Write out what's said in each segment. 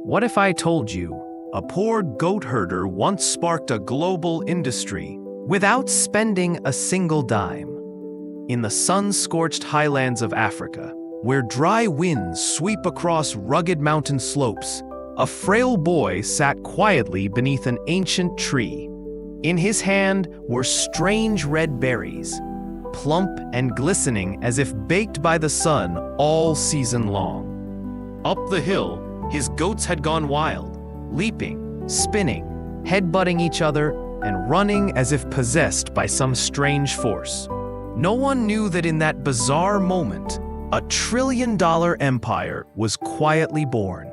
What if I told you a poor goat herder once sparked a global industry without spending a single dime? In the sun-scorched highlands of Africa, where dry winds sweep across rugged mountain slopes, a frail boy sat quietly beneath an ancient tree. In his hand were strange red berries, plump and glistening as if baked by the sun all season long. Up the hill, his goats had gone wild, leaping, spinning, headbutting each other, and running as if possessed by some strange force. No one knew that in that bizarre moment, a trillion-dollar empire was quietly born.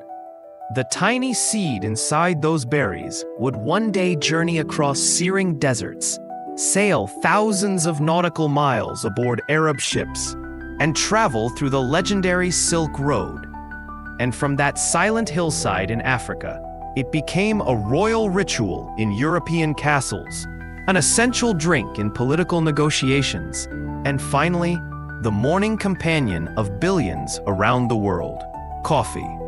The tiny seed inside those berries would one day journey across searing deserts, sail thousands of nautical miles aboard Arab ships, and travel through the legendary Silk Road. And from that silent hillside in Africa, it became a royal ritual in European castles, an essential drink in political negotiations, and finally, the morning companion of billions around the world, coffee.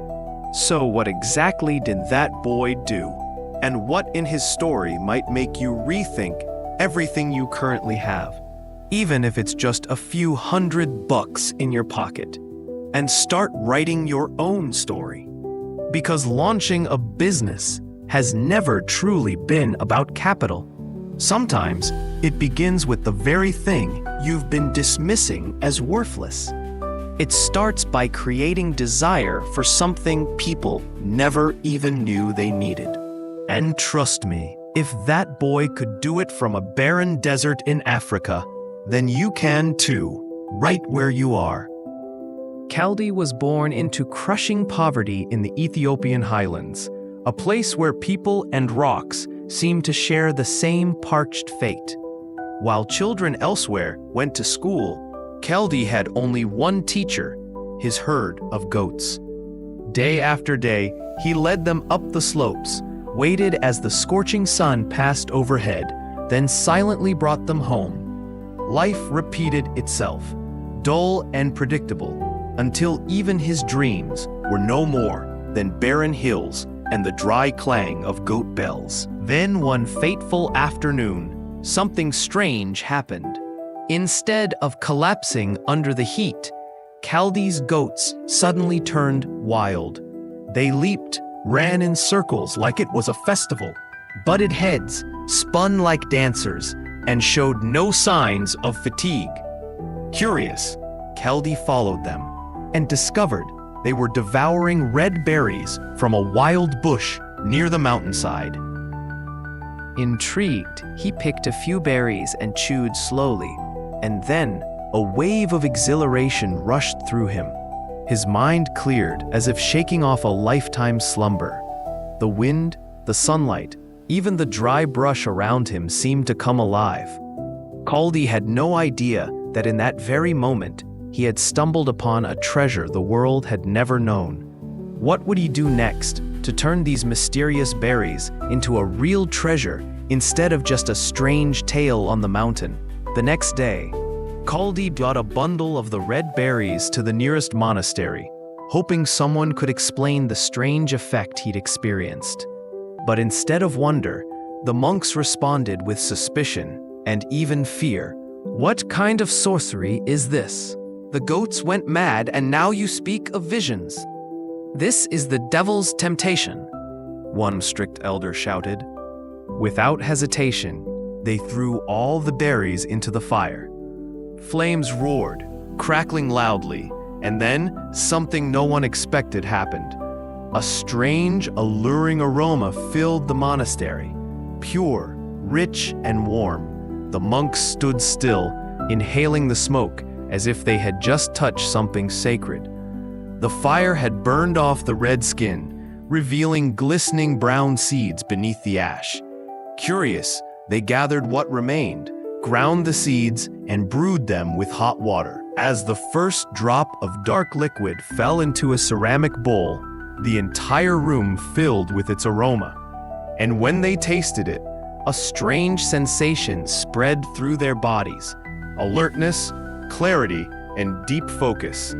So what exactly did that boy do? And what in his story might make you rethink everything you currently have, even if it's just a few $100 in your pocket, and start writing your own story? Because launching a business has never truly been about capital. Sometimes it begins with the very thing you've been dismissing as worthless. It starts by creating desire for something people never even knew they needed. And trust me, if that boy could do it from a barren desert in Africa, then you can too, right where you are. Kaldi was born into crushing poverty in the Ethiopian highlands, a place where people and rocks seemed to share the same parched fate. While children elsewhere went to school, Kaldi had only one teacher, his herd of goats. Day after day, he led them up the slopes, waited as the scorching sun passed overhead, then silently brought them home. Life repeated itself, dull and predictable, until even his dreams were no more than barren hills and the dry clang of goat bells. Then one fateful afternoon, something strange happened. Instead of collapsing under the heat, Kaldi's goats suddenly turned wild. They leaped, ran in circles like it was a festival, butted heads, spun like dancers, and showed no signs of fatigue. Curious, Kaldi followed them and discovered they were devouring red berries from a wild bush near the mountainside. Intrigued, he picked a few berries and chewed slowly, and then a wave of exhilaration rushed through him. His mind cleared as if shaking off a lifetime slumber. The wind, the sunlight, even the dry brush around him seemed to come alive. Kaldi had no idea that in that very moment, he had stumbled upon a treasure the world had never known. What would he do next to turn these mysterious berries into a real treasure instead of just a strange tale on the mountain? The next day, Kaldi brought a bundle of the red berries to the nearest monastery, hoping someone could explain the strange effect he'd experienced. But instead of wonder, the monks responded with suspicion and even fear. "What kind of sorcery is this? The goats went mad and now you speak of visions. This is the devil's temptation," one strict elder shouted. Without hesitation, they threw all the berries into the fire. Flames roared, crackling loudly, and then something no one expected happened. A strange, alluring aroma filled the monastery, pure, rich, and warm. The monks stood still, inhaling the smoke as if they had just touched something sacred. The fire had burned off the red skin, revealing glistening brown seeds beneath the ash. Curious, they gathered what remained, ground the seeds, and brewed them with hot water. As the first drop of dark liquid fell into a ceramic bowl, the entire room filled with its aroma. And when they tasted it, a strange sensation spread through their bodies: alertness, clarity, and deep focus.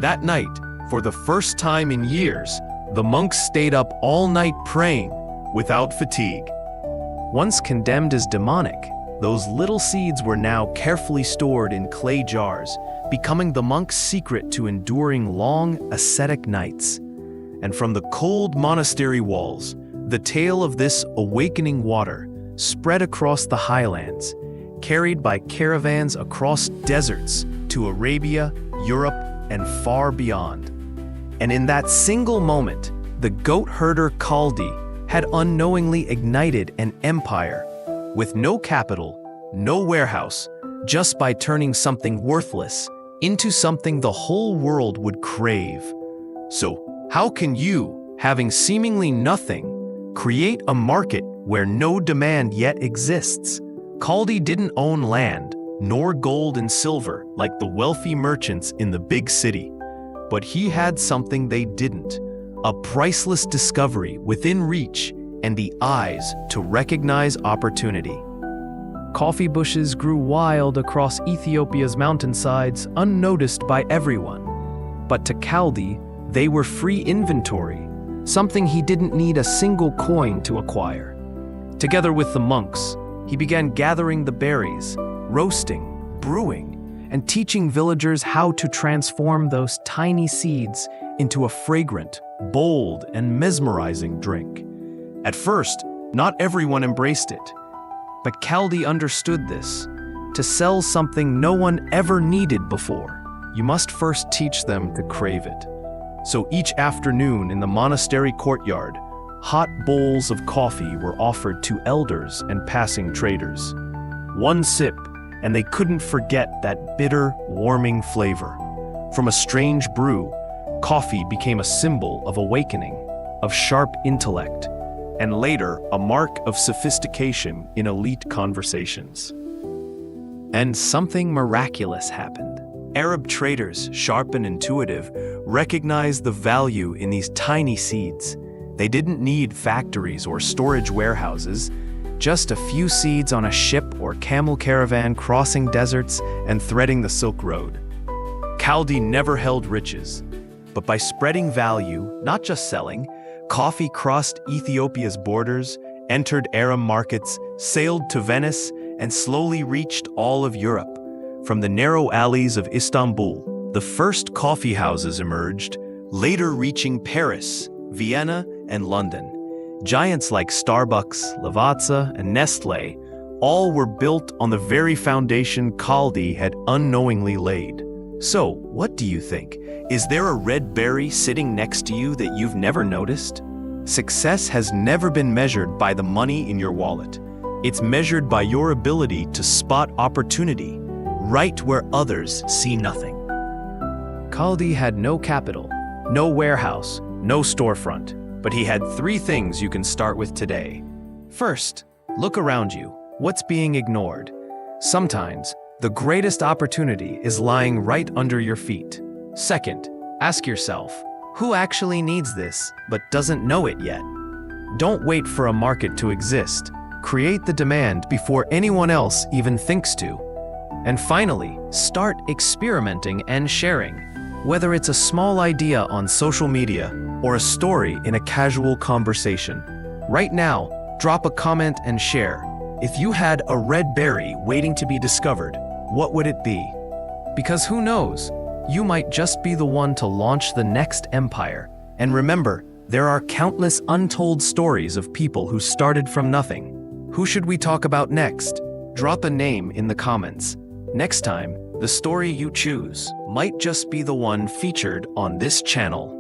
That night, for the first time in years, the monks stayed up all night praying without fatigue. Once condemned as demonic, those little seeds were now carefully stored in clay jars, becoming the monks' secret to enduring long, ascetic nights. And from the cold monastery walls, the tale of this awakening water spread across the highlands, carried by caravans across deserts to Arabia, Europe, and far beyond. And in that single moment, the goat herder Kaldi had unknowingly ignited an empire with no capital, no warehouse, just by turning something worthless into something the whole world would crave. So, how can you, having seemingly nothing, create a market where no demand yet exists? Kaldi didn't own land, nor gold and silver like the wealthy merchants in the big city. But he had something they didn't, a priceless discovery within reach and the eyes to recognize opportunity. Coffee bushes grew wild across Ethiopia's mountainsides, unnoticed by everyone. But to Kaldi, they were free inventory, something he didn't need a single coin to acquire. Together with the monks, he began gathering the berries, roasting, brewing, and teaching villagers how to transform those tiny seeds into a fragrant, bold, and mesmerizing drink. At first, not everyone embraced it. But Kaldi understood this. To sell something no one ever needed before, you must first teach them to crave it. So each afternoon in the monastery courtyard, hot bowls of coffee were offered to elders and passing traders. One sip, and they couldn't forget that bitter, warming flavor. From a strange brew, coffee became a symbol of awakening, of sharp intellect, and later a mark of sophistication in elite conversations. And something miraculous happened. Arab traders, sharp and intuitive, recognized the value in these tiny seeds. They didn't need factories or storage warehouses, just a few seeds on a ship or camel caravan crossing deserts and threading the Silk Road. Kaldi never held riches, but by spreading value, not just selling, coffee crossed Ethiopia's borders, entered Arab markets, sailed to Venice, and slowly reached all of Europe. From the narrow alleys of Istanbul, the first coffee houses emerged, later reaching Paris, Vienna, and London. Giants like Starbucks, Lavazza, and Nestlé all were built on the very foundation Kaldi had unknowingly laid. So, what do you think? Is there a red berry sitting next to you that you've never noticed? Success has never been measured by the money in your wallet. It's measured by your ability to spot opportunity right where others see nothing. Kaldi had no capital, no warehouse, no storefront, but he had 3 things you can start with today. First, look around you. What's being ignored? Sometimes, the greatest opportunity is lying right under your feet. Second, ask yourself, who actually needs this but doesn't know it yet? Don't wait for a market to exist. Create the demand before anyone else even thinks to. And finally, start experimenting and sharing. Whether it's a small idea on social media or a story in a casual conversation. Right now, drop a comment and share. If you had a red berry waiting to be discovered, what would it be? Because who knows, you might just be the one to launch the next empire. And remember, there are countless untold stories of people who started from nothing. Who should we talk about next? Drop a name in the comments. Next time, the story you choose might just be the one featured on this channel.